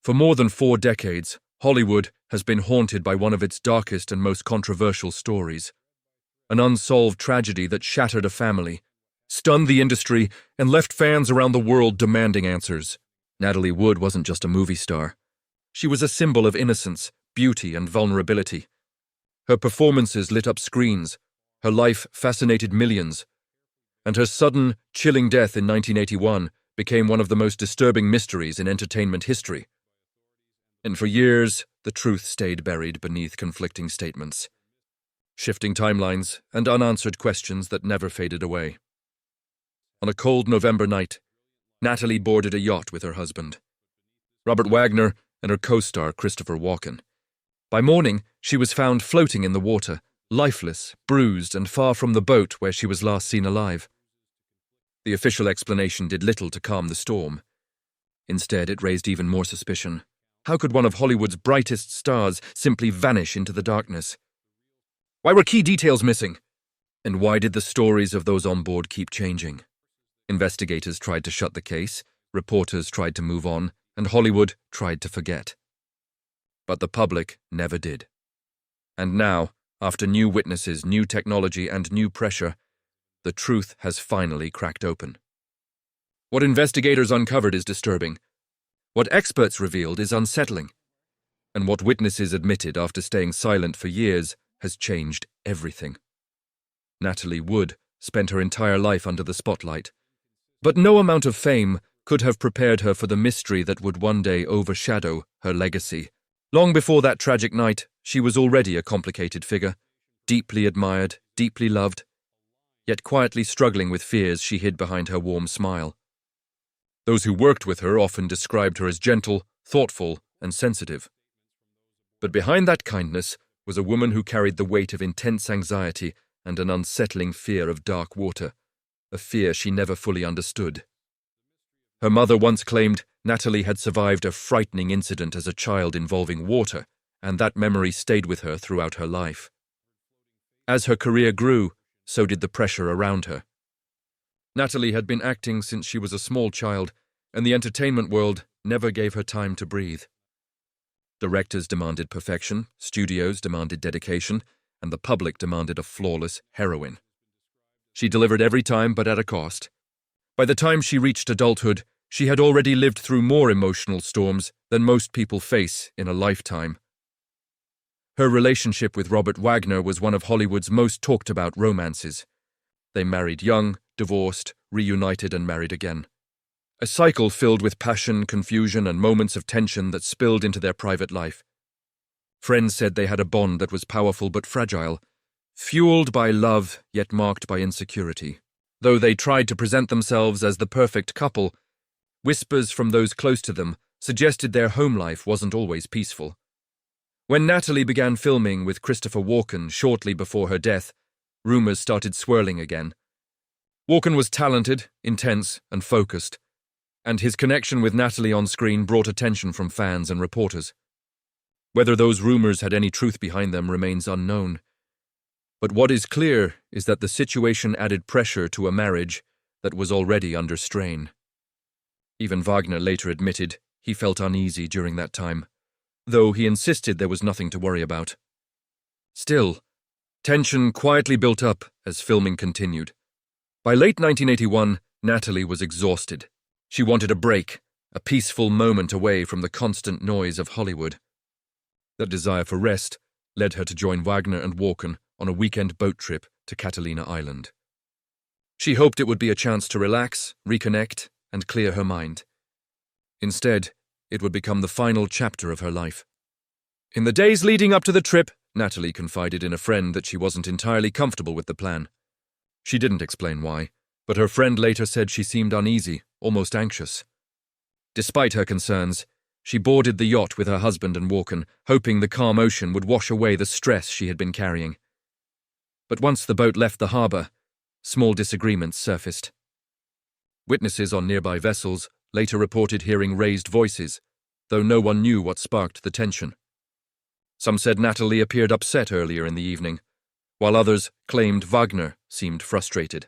For more than 4 decades, Hollywood has been haunted by one of its darkest and most controversial stories. An unsolved tragedy that shattered a family, stunned the industry, and left fans around the world demanding answers. Natalie Wood wasn't just a movie star. She was a symbol of innocence, beauty, and vulnerability. Her performances lit up screens, her life fascinated millions, and her sudden, chilling death in 1981 became one of the most disturbing mysteries in entertainment history. And for years, the truth stayed buried beneath conflicting statements, shifting timelines, and unanswered questions that never faded away. On a cold November night, Natalie boarded a yacht with her husband, Robert Wagner, and her co-star Christopher Walken. By morning, she was found floating in the water, lifeless, bruised, and far from the boat where she was last seen alive. The official explanation did little to calm the storm. Instead, it raised even more suspicion. How could one of Hollywood's brightest stars simply vanish into the darkness? Why were key details missing? And why did the stories of those on board keep changing? Investigators tried to shut the case, reporters tried to move on, and Hollywood tried to forget. But the public never did. And now, after new witnesses, new technology, and new pressure, the truth has finally cracked open. What investigators uncovered is disturbing. What experts revealed is unsettling. And what witnesses admitted after staying silent for years has changed everything. Natalie Wood spent her entire life under the spotlight, but no amount of fame could have prepared her for the mystery that would one day overshadow her legacy. Long before that tragic night, she was already a complicated figure, deeply admired, deeply loved, yet quietly struggling with fears she hid behind her warm smile. Those who worked with her often described her as gentle, thoughtful, and sensitive. But behind that kindness was a woman who carried the weight of intense anxiety and an unsettling fear of dark water, a fear she never fully understood. Her mother once claimed Natalie had survived a frightening incident as a child involving water, and that memory stayed with her throughout her life. As her career grew, so did the pressure around her. Natalie had been acting since she was a small child, and the entertainment world never gave her time to breathe. Directors demanded perfection, studios demanded dedication, and the public demanded a flawless heroine. She delivered every time, but at a cost. By the time she reached adulthood, she had already lived through more emotional storms than most people face in a lifetime. Her relationship with Robert Wagner was one of Hollywood's most talked-about romances. They married young, divorced, reunited, and married again. A cycle filled with passion, confusion, and moments of tension that spilled into their private life. Friends said they had a bond that was powerful but fragile, fueled by love yet marked by insecurity. Though they tried to present themselves as the perfect couple, whispers from those close to them suggested their home life wasn't always peaceful. When Natalie began filming with Christopher Walken shortly before her death, rumors started swirling again. Walken was talented, intense, and focused, and his connection with Natalie on screen brought attention from fans and reporters. Whether those rumors had any truth behind them remains unknown. But what is clear is that the situation added pressure to a marriage that was already under strain. Even Wagner later admitted he felt uneasy during that time, though he insisted there was nothing to worry about. Still, tension quietly built up as filming continued. By late 1981, Natalie was exhausted. She wanted a break, a peaceful moment away from the constant noise of Hollywood. That desire for rest led her to join Wagner and Walken on a weekend boat trip to Catalina Island. She hoped it would be a chance to relax, reconnect, and clear her mind. Instead, it would become the final chapter of her life. In the days leading up to the trip, Natalie confided in a friend that she wasn't entirely comfortable with the plan. She didn't explain why, but her friend later said she seemed uneasy, almost anxious. Despite her concerns, she boarded the yacht with her husband and Walken, hoping the calm ocean would wash away the stress she had been carrying. But once the boat left the harbor, small disagreements surfaced. Witnesses on nearby vessels later reported hearing raised voices, though no one knew what sparked the tension. Some said Natalie appeared upset earlier in the evening, while others claimed Wagner seemed frustrated.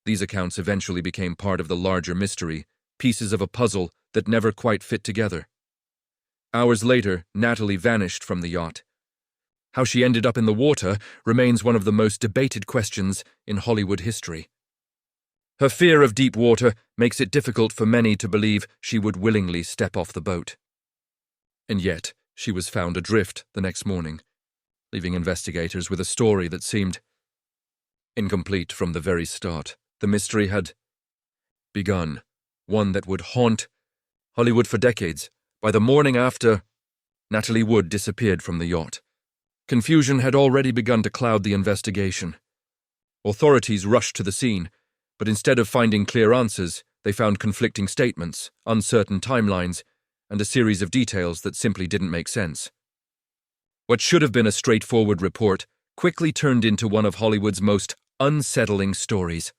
These accounts eventually became part of the larger mystery, pieces of a puzzle that never quite fit together. Hours later, Natalie vanished from the yacht. How she ended up in the water remains one of the most debated questions in Hollywood history. Her fear of deep water makes it difficult for many to believe she would willingly step off the boat. And yet, she was found adrift the next morning, leaving investigators with a story that seemed incomplete from the very start. The mystery had begun, one that would haunt Hollywood for decades. By the morning after Natalie Wood disappeared from the yacht, confusion had already begun to cloud the investigation. Authorities rushed to the scene, but instead of finding clear answers, they found conflicting statements, uncertain timelines, and a series of details that simply didn't make sense. What should have been a straightforward report quickly turned into one of Hollywood's most unsettling stories.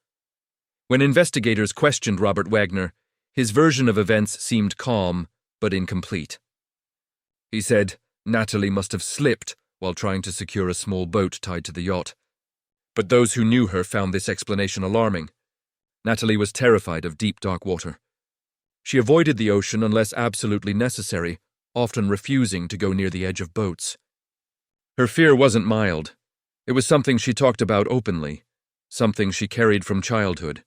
When investigators questioned Robert Wagner, his version of events seemed calm but incomplete. He said Natalie must have slipped while trying to secure a small boat tied to the yacht. But those who knew her found this explanation alarming. Natalie was terrified of deep, dark water. She avoided the ocean unless absolutely necessary, often refusing to go near the edge of boats. Her fear wasn't mild. It was something she talked about openly, something she carried from childhood.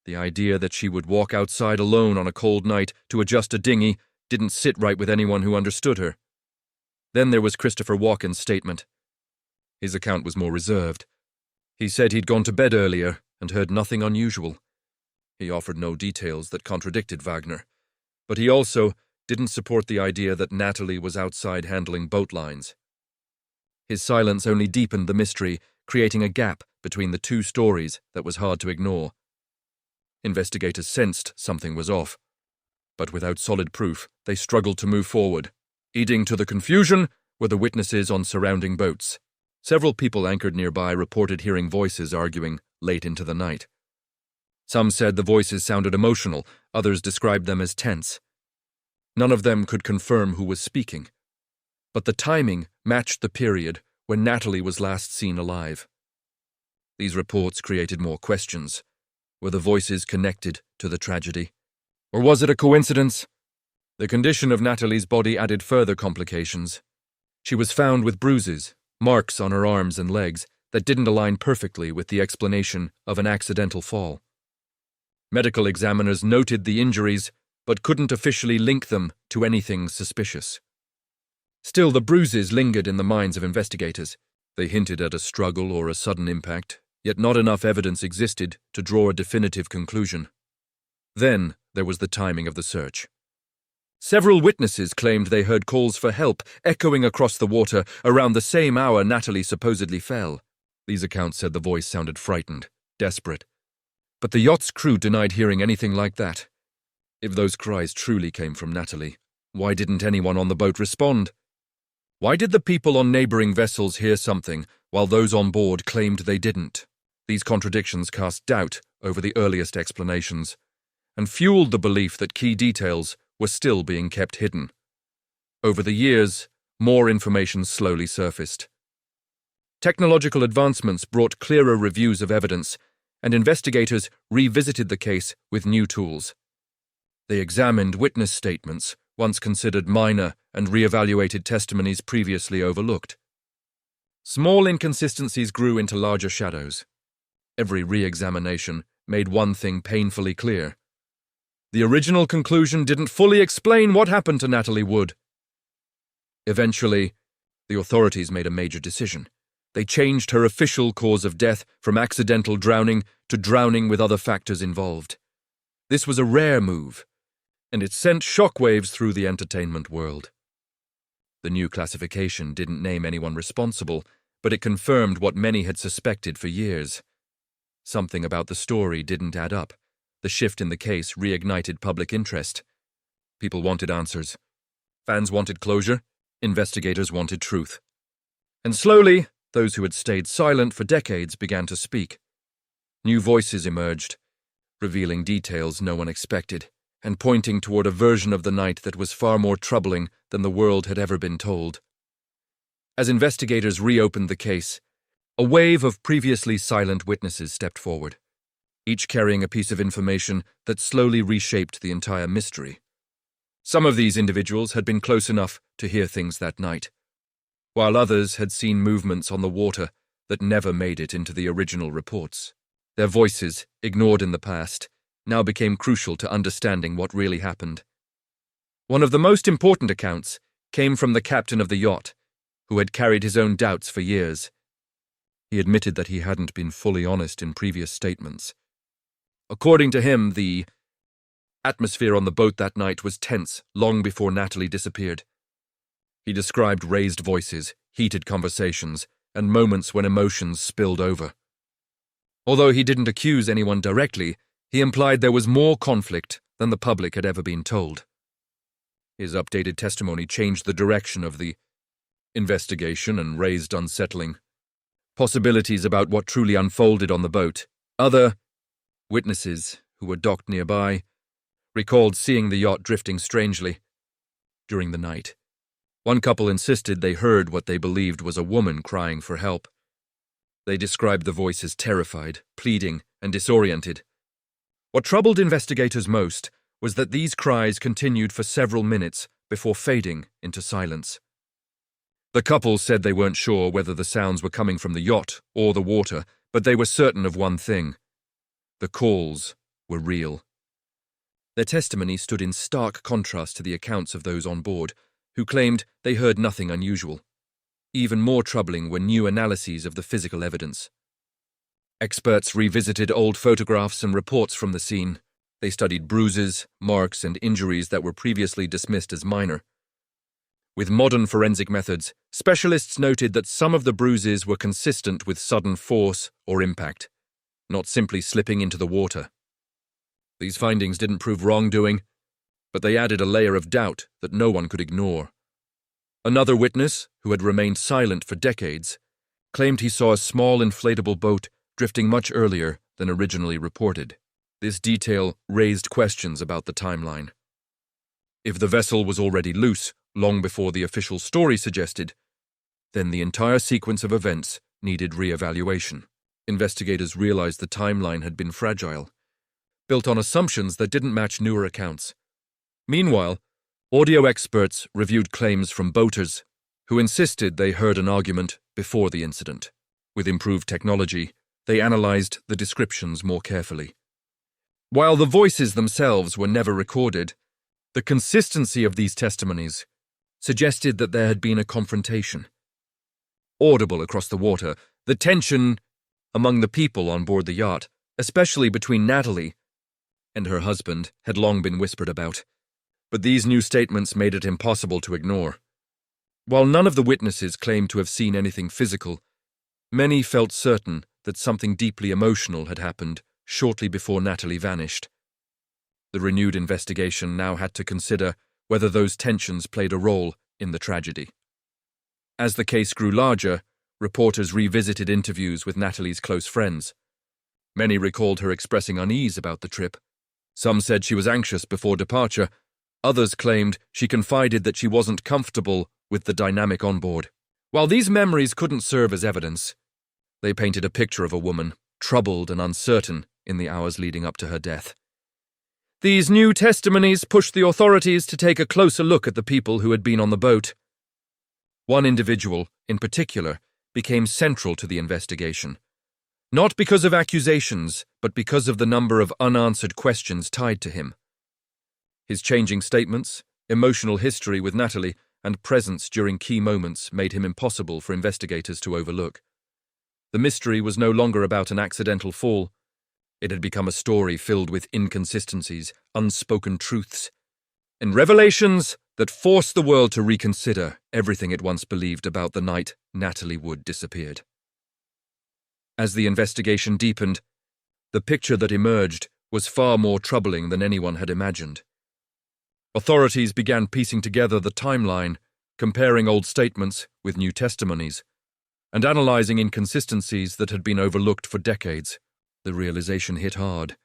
The idea that she would walk outside alone on a cold night to adjust a dinghy didn't sit right with anyone who understood her. Then there was Christopher Walken's statement. His account was more reserved. He said he'd gone to bed earlier and heard nothing unusual. He offered no details that contradicted Wagner, but he also didn't support the idea that Natalie was outside handling boat lines. His silence only deepened the mystery, creating a gap between the two stories that was hard to ignore. Investigators sensed something was off, but without solid proof, they struggled to move forward. Adding to the confusion were the witnesses on surrounding boats. Several people anchored nearby reported hearing voices arguing late into the night. Some said the voices sounded emotional, others described them as tense. None of them could confirm who was speaking, but the timing matched the period when Natalie was last seen alive. These reports created more questions. Were the voices connected to the tragedy? Or was it a coincidence? The condition of Natalie's body added further complications. She was found with bruises, marks on her arms and legs that didn't align perfectly with the explanation of an accidental fall. Medical examiners noted the injuries, but couldn't officially link them to anything suspicious. Still, the bruises lingered in the minds of investigators. They hinted at a struggle or a sudden impact, yet not enough evidence existed to draw a definitive conclusion. Then there was the timing of the search. Several witnesses claimed they heard calls for help echoing across the water around the same hour Natalie supposedly fell. These accounts said the voice sounded frightened, desperate. But the yacht's crew denied hearing anything like that. If those cries truly came from Natalie, why didn't anyone on the boat respond? Why did the people on neighboring vessels hear something while those on board claimed they didn't? These contradictions cast doubt over the earliest explanations and fueled the belief that key details were still being kept hidden. Over the years, more information slowly surfaced. Technological advancements brought clearer reviews of evidence, and investigators revisited the case with new tools. They examined witness statements, once considered minor, and reevaluated testimonies previously overlooked. Small inconsistencies grew into larger shadows. Every re-examination made one thing painfully clear. The original conclusion didn't fully explain what happened to Natalie Wood. Eventually, the authorities made a major decision. They changed her official cause of death from accidental drowning to drowning with other factors involved. This was a rare move, and it sent shockwaves through the entertainment world. The new classification didn't name anyone responsible, but it confirmed what many had suspected for years. Something about the story didn't add up. The shift in the case reignited public interest. People wanted answers. Fans wanted closure. Investigators wanted truth. And slowly, those who had stayed silent for decades began to speak. New voices emerged, revealing details no one expected, and pointing toward a version of the night that was far more troubling than the world had ever been told. As investigators reopened the case, a wave of previously silent witnesses stepped forward, each carrying a piece of information that slowly reshaped the entire mystery. Some of these individuals had been close enough to hear things that night, while others had seen movements on the water that never made it into the original reports. Their voices, ignored in the past, now became crucial to understanding what really happened. One of the most important accounts came from the captain of the yacht, who had carried his own doubts for years. He admitted that he hadn't been fully honest in previous statements. According to him, the atmosphere on the boat that night was tense long before Natalie disappeared. He described raised voices, heated conversations, and moments when emotions spilled over. Although he didn't accuse anyone directly, he implied there was more conflict than the public had ever been told. His updated testimony changed the direction of the investigation and raised unsettling possibilities about what truly unfolded on the boat. Other witnesses, who were docked nearby, recalled seeing the yacht drifting strangely during the night. One couple insisted they heard what they believed was a woman crying for help. They described the voice as terrified, pleading, and disoriented. What troubled investigators most was that these cries continued for several minutes before fading into silence. The couple said they weren't sure whether the sounds were coming from the yacht or the water, but they were certain of one thing: the calls were real. Their testimony stood in stark contrast to the accounts of those on board, who claimed they heard nothing unusual. Even more troubling were new analyses of the physical evidence. Experts revisited old photographs and reports from the scene. They studied bruises, marks, and injuries that were previously dismissed as minor. With modern forensic methods, specialists noted that some of the bruises were consistent with sudden force or impact, not simply slipping into the water. These findings didn't prove wrongdoing, but they added a layer of doubt that no one could ignore. Another witness, who had remained silent for decades, claimed he saw a small inflatable boat drifting much earlier than originally reported. This detail raised questions about the timeline. If the vessel was already loose long before the official story suggested, then the entire sequence of events needed re-evaluation. Investigators realized the timeline had been fragile, built on assumptions that didn't match newer accounts. Meanwhile, audio experts reviewed claims from boaters who insisted they heard an argument before the incident. With improved technology, they analyzed the descriptions more carefully. While the voices themselves were never recorded, the consistency of these testimonies suggested that there had been a confrontation. Audible across the water, the tension among the people on board the yacht, especially between Natalie and her husband, had long been whispered about. But these new statements made it impossible to ignore. While none of the witnesses claimed to have seen anything physical, many felt certain that something deeply emotional had happened shortly before Natalie vanished. The renewed investigation now had to consider whether those tensions played a role in the tragedy. As the case grew larger, reporters revisited interviews with Natalie's close friends. Many recalled her expressing unease about the trip. Some said she was anxious before departure. Others claimed she confided that she wasn't comfortable with the dynamic on board. While these memories couldn't serve as evidence, they painted a picture of a woman, troubled and uncertain in the hours leading up to her death. These new testimonies pushed the authorities to take a closer look at the people who had been on the boat. One individual, in particular, became central to the investigation, not because of accusations, but because of the number of unanswered questions tied to him. His changing statements, emotional history with Natalie, and presence during key moments made him impossible for investigators to overlook. The mystery was no longer about an accidental fall. It had become a story filled with inconsistencies, unspoken truths, and revelations that forced the world to reconsider everything it once believed about the night Natalie Wood disappeared. As the investigation deepened, the picture that emerged was far more troubling than anyone had imagined. Authorities began piecing together the timeline, comparing old statements with new testimonies, and analyzing inconsistencies that had been overlooked for decades. The realization hit hard.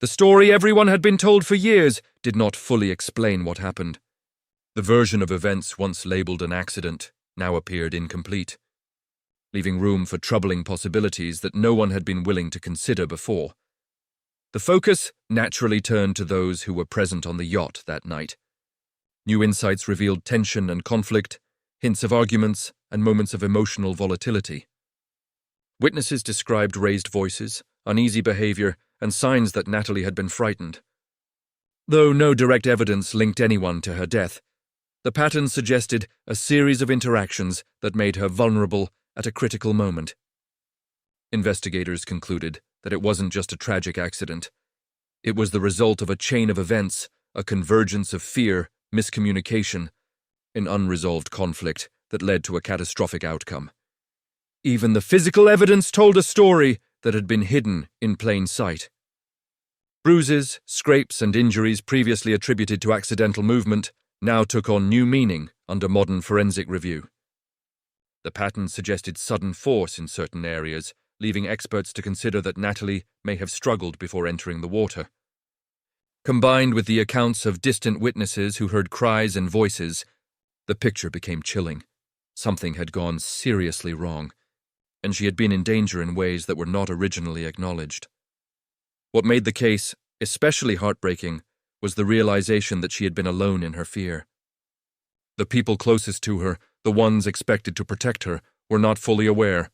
The story everyone had been told for years did not fully explain what happened. The version of events once labeled an accident now appeared incomplete, leaving room for troubling possibilities that no one had been willing to consider before. The focus naturally turned to those who were present on the yacht that night. New insights revealed tension and conflict, hints of arguments, and moments of emotional volatility. Witnesses described raised voices, uneasy behavior, and signs that Natalie had been frightened. Though no direct evidence linked anyone to her death, the patterns suggested a series of interactions that made her vulnerable at a critical moment. Investigators concluded that it wasn't just a tragic accident. It was the result of a chain of events, a convergence of fear, miscommunication, an unresolved conflict that led to a catastrophic outcome. Even the physical evidence told a story that had been hidden in plain sight. Bruises, scrapes, and injuries previously attributed to accidental movement now took on new meaning under modern forensic review. The pattern suggested sudden force in certain areas, leaving experts to consider that Natalie may have struggled before entering the water. Combined with the accounts of distant witnesses who heard cries and voices, the picture became chilling. Something had gone seriously wrong, and she had been in danger in ways that were not originally acknowledged. What made the case especially heartbreaking was the realization that she had been alone in her fear. The people closest to her, the ones expected to protect her, were not fully aware,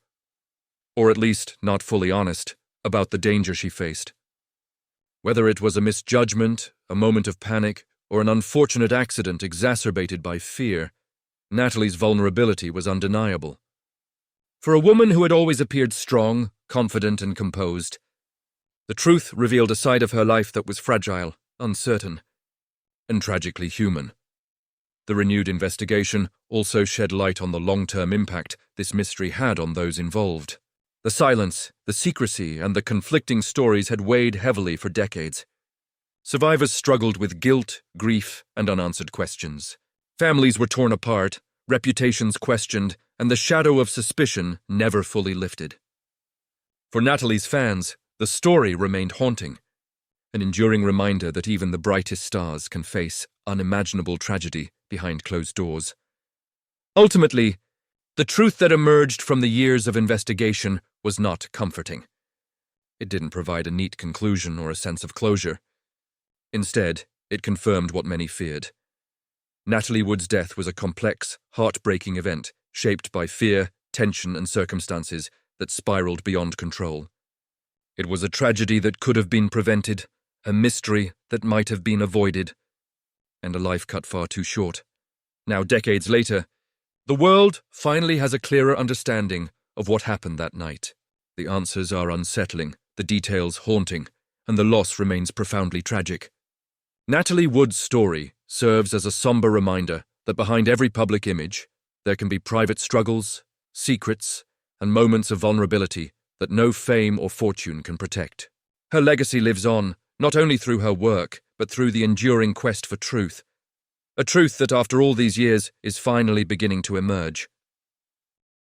or at least not fully honest, about the danger she faced. Whether it was a misjudgment, a moment of panic, or an unfortunate accident exacerbated by fear, Natalie's vulnerability was undeniable. For a woman who had always appeared strong, confident, and composed, the truth revealed a side of her life that was fragile, uncertain, and tragically human. The renewed investigation also shed light on the long-term impact this mystery had on those involved. The silence, the secrecy, and the conflicting stories had weighed heavily for decades. Survivors struggled with guilt, grief, and unanswered questions. Families were torn apart, reputations questioned, and the shadow of suspicion never fully lifted. For Natalie's fans, the story remained haunting, an enduring reminder that even the brightest stars can face unimaginable tragedy behind closed doors. Ultimately, the truth that emerged from the years of investigation was not comforting. It didn't provide a neat conclusion or a sense of closure. Instead, it confirmed what many feared. Natalie Wood's death was a complex, heartbreaking event shaped by fear, tension, and circumstances that spiraled beyond control. It was a tragedy that could have been prevented, a mystery that might have been avoided, and a life cut far too short. Now, decades later, the world finally has a clearer understanding of what happened that night. The answers are unsettling, the details haunting, and the loss remains profoundly tragic. Natalie Wood's story serves as a somber reminder that behind every public image, there can be private struggles, secrets, and moments of vulnerability that no fame or fortune can protect. Her legacy lives on, not only through her work, but through the enduring quest for truth. A truth that, after all these years, is finally beginning to emerge.